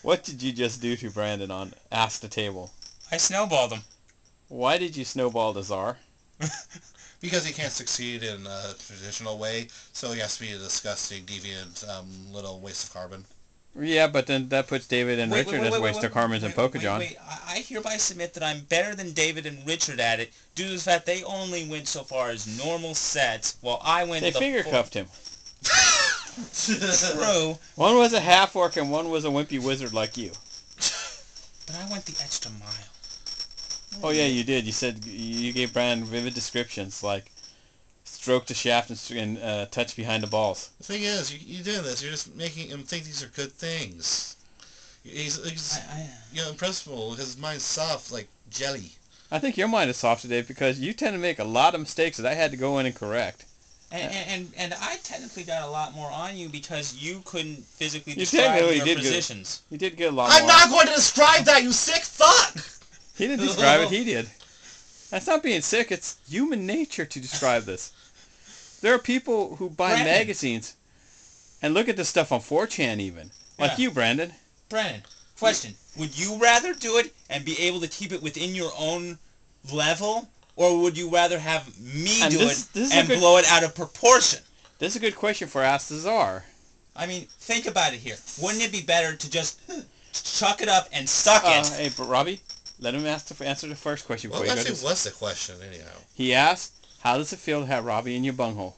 What did you just do to Brandon on Ask the Table? I snowballed him. Why did you snowball the Czar? Because he can't succeed in a traditional way, so he has to be a disgusting, deviant, little waste of carbon. Yeah, but then that puts David and Richard as waste of carbons and Pokejohn. Wait. I hereby submit that I'm better than David and Richard at it due to the fact they only went so far as normal sets, while I went They finger cuffed him. True. One was a half-orc and one was a wimpy wizard like you. But I went the extra mile. Oh yeah, you did. You said you gave Brandon vivid descriptions like stroke the shaft and touch behind the balls. The thing is, you doing this, you're just making him think these are good things. He's impressible. His mind's soft like jelly. I think your mind is soft today because you tend to make a lot of mistakes that I had to go in and correct. And I technically got a lot more on you because you couldn't physically describe your positions. You did get a lot more. I'm not going to describe that, you sick fuck! He didn't describe it, he did. That's not being sick, it's human nature to describe this. There are people who buy magazines and look at this stuff on 4chan even. Like you, Brandon. Brandon, question. Would you rather do it and be able to keep it within your own level? Or would you rather have me do it and blow it out of proportion? This is a good question for Ask the Czar. I mean, think about it here. Wouldn't it be better to just chuck it up and suck it? Hey, but Robbie, let him answer the first question before you go to... Well, actually, what's the question, anyhow? He asked, how does it feel to have Robbie in your bunghole?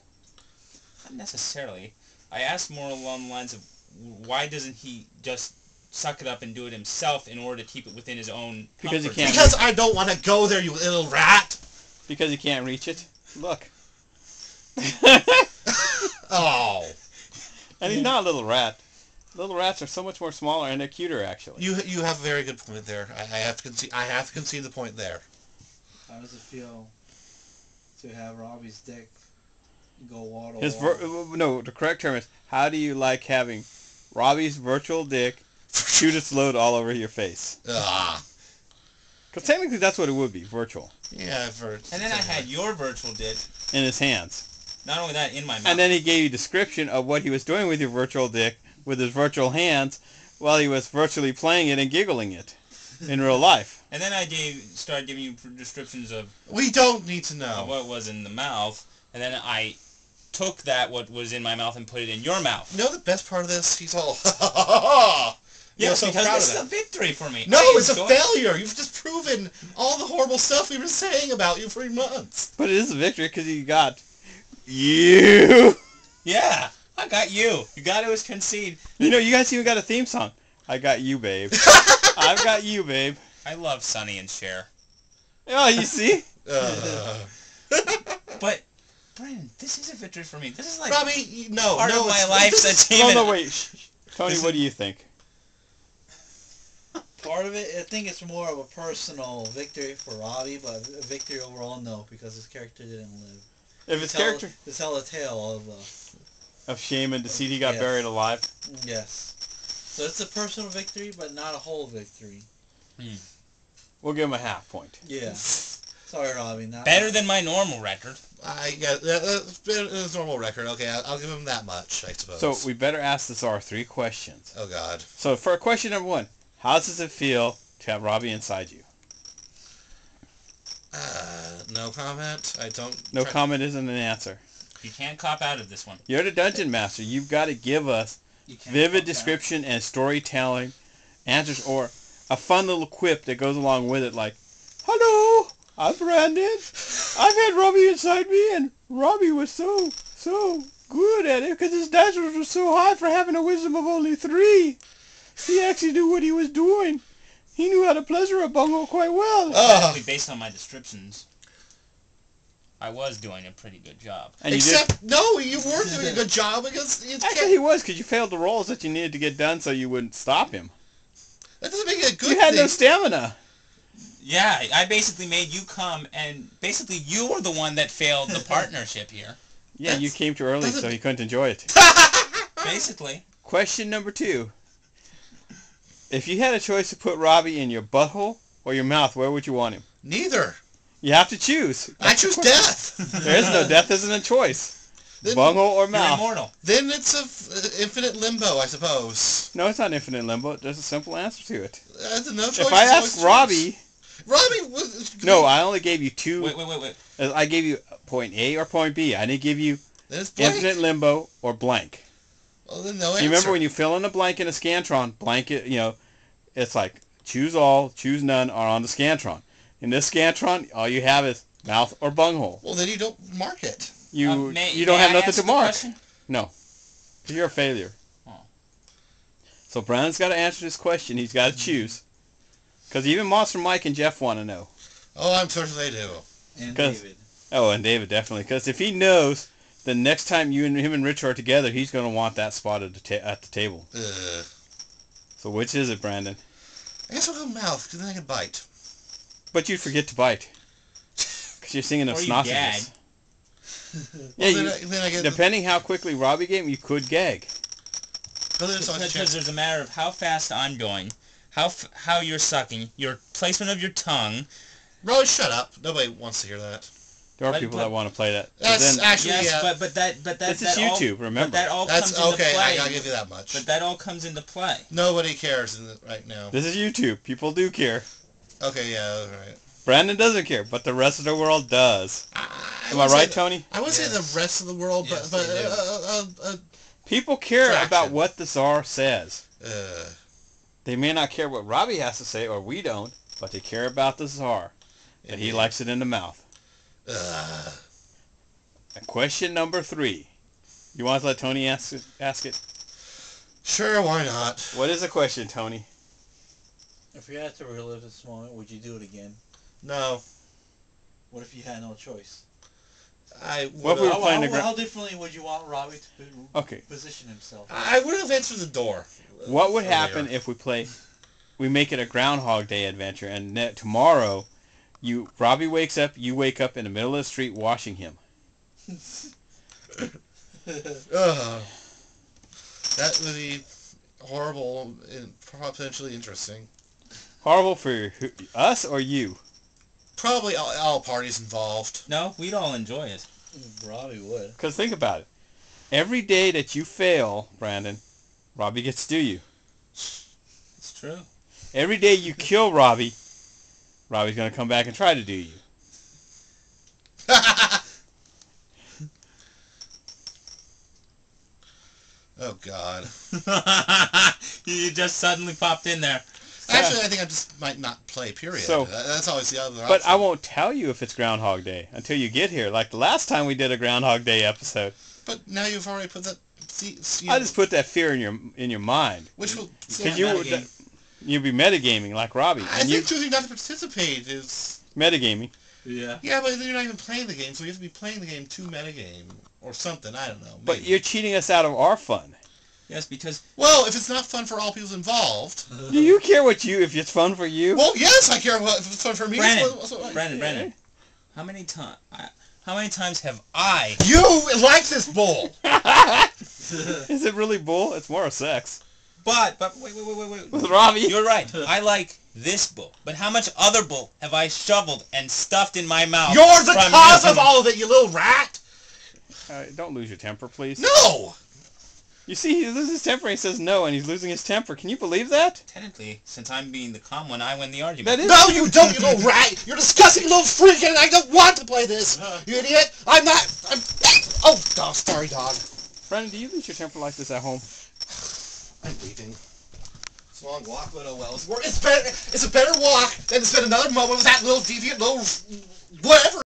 Not necessarily. I asked more along the lines of, why doesn't he just suck it up and do it himself in order to keep it within his own comfort? Because I don't want to go there, you little rat! Because he can't reach it? Look. Oh. And he's not a little rat. Little rats are so much more smaller and they're cuter, actually. You have a very good point there. I have to concede the point there. How does it feel to have Robbie's dick go wall to wall? No, the correct term is, how do you like having Robbie's virtual dick shoot its load all over your face? Because technically that's what it would be, virtual. Yeah, I've heard. And then I had your virtual dick. In his hands. Not only that, in my mouth. And then he gave you a description of what he was doing with your virtual dick with his virtual hands while he was virtually playing it and giggling it in real life. And then I started giving you descriptions of... We don't need to know. What was in the mouth. And then I took what was in my mouth and put it in your mouth. You know the best part of this? He's all, ha ha ha ha! Yeah, so because this is a victory for me. No, it's a failure. You've just proven all the horrible stuff we were saying about you for months. But it is a victory because you got you. Yeah, I got you. You got to concede. You know, you guys even got a theme song. I got you, babe. I've got you, babe. I love Sonny and Cher. Oh, you see? But, Brandon, this is a victory for me. This is like Robbie, part of my life's achievement. No, wait. Tony, what do you think? Part of it, I think it's more of a personal victory for Robbie, but a victory overall, no, because his character didn't live. If his character... To tell a tale of shame and deceit, he got buried alive? Yes. So it's a personal victory, but not a whole victory. We'll give him a half point. Yeah. Sorry, Robbie. Better than my normal record. That's his normal record. Okay, I'll give him that much, I suppose. So we better ask the Czar 3 questions. Oh, God. So for question number 1, how does it feel to have Robbie inside you? No comment. I don't... No comment isn't an answer. You can't cop out of this one. You're the dungeon master. You've got to give us vivid description and storytelling answers, or a fun little quip that goes along with it, like, hello, I'm Brandon. I've had Robbie inside me, and Robbie was so good at it because his stats were so high for having a wisdom of only 3. He actually knew what he was doing. He knew how to pleasure a bunghole quite well. Actually, based on my descriptions, I was doing a pretty good job. And no, you weren't doing a good job because... Actually, he was, because you failed the rolls that you needed to get done so you wouldn't stop him. That doesn't make it a good thing. You had no stamina. Yeah, I basically made you come, and basically you were the one that failed the partnership here. Yeah, you came too early, so he couldn't enjoy it. Basically. Question number 2. If you had a choice to put Robbie in your butthole or your mouth, where would you want him? Neither. You have to choose. I choose death. There is no death. Isn't a choice. bunghole or You're mouth. immortal. Then it's a infinite limbo, I suppose. No, it's not infinite limbo. There's a simple answer to it. No choice. If I ask Robbie... Robbie was... No, I only gave you two... Wait. I gave you point A or point B. I didn't give you Then it's blank. infinite limbo or blank. Well, then no answer. You remember when you fill in a blank in a Scantron, blank, it's like choose all, choose none, or on the Scantron. In this Scantron, all you have is mouth or bunghole. Well, then you don't mark it. You don't have nothing to mark. No. You're a failure. Oh. So Brandon's got to answer this question. He's got to choose. Because even Monster Mike and Jeff want to know. Oh, I'm certain they do. And David. Oh, and David, definitely. Because if he knows, the next time him and Rich are together, he's going to want that spot at the table. So which is it, Brandon? I guess I'll go mouth, because then I can bite. But you'd forget to bite. Because you're singing of Or you sausages. Well, Yeah, then I get depending how quickly Robbie gave him, you could gag. Because there's a matter of how fast I'm going, how you're sucking, your placement of your tongue. Robbie, shut up. Nobody wants to hear that. There are people that want to play that. That's actually, yes, yeah. but this is YouTube, remember. But that all That's comes okay, into play. I'll give you that much. But that all comes into play. Nobody cares right now. This is YouTube. People do care. Okay, yeah, alright. Brandon doesn't care, but the rest of the world does. Am I right, Tony? I wouldn't say the rest of the world, Yes, but People care fraction. about what the czar says. uh, They may not care what Robbie has to say, or we don't, but they care about the czar. That he likes it in the mouth. And question number 3. You want to let Tony ask it? Sure, why not? What is the question, Tony? If you had to relive this moment, would you do it again? No. What if you had no choice? What if we were playing the how differently would you want Robbie to position himself? I would have answered the door. What would happen if we make it a Groundhog Day adventure, and tomorrow, Robbie wakes up, you wake up in the middle of the street washing him? That would be horrible and potentially interesting. Horrible for us or you? Probably all parties involved. No, we'd all enjoy it. Robbie would. Because think about it. Every day that you fail, Brandon, Robbie gets to do you. It's true. Every day you kill Robbie, Robbie's going to come back and try to do you. Oh, God. You just suddenly popped in there. Actually, I think I just might not play, period. So, that's always the other option. But I won't tell you if it's Groundhog Day until you get here, like the last time we did a Groundhog Day episode. But now you've already put that... I just put that fear in your mind. Which will... Because you'd be metagaming like Robbie. I think choosing not to participate is... Metagaming. Yeah. Yeah, but you're not even playing the game, so you have to be playing the game to metagame. Or something, I don't know. Maybe. But you're cheating us out of our fun. Yes, because... Well, if it's not fun for all people involved... Do you care if it's fun for you? Well, yes, I care if it's fun for me. Brandon, how many times have I... You like this bull! Is it really bull? It's more of sex. But wait. With Robbie. You're right. I like this bull. But how much other bull have I shoveled and stuffed in my mouth? You're the cause of all of it, you little rat! Don't lose your temper, please. No! You see, he loses his temper and he says no, and he's losing his temper. Can you believe that? Technically, since I'm being the calm one, I win the argument. That is No, you don't, you little rat! You're a disgusting little freak, and I don't want to play this! You idiot! I'm not... Oh, sorry, dog. Brandon, do you lose your temper like this at home? I'm leaving. It's a long walk, but oh well. It's a better walk than to spend another moment with that little deviant little... whatever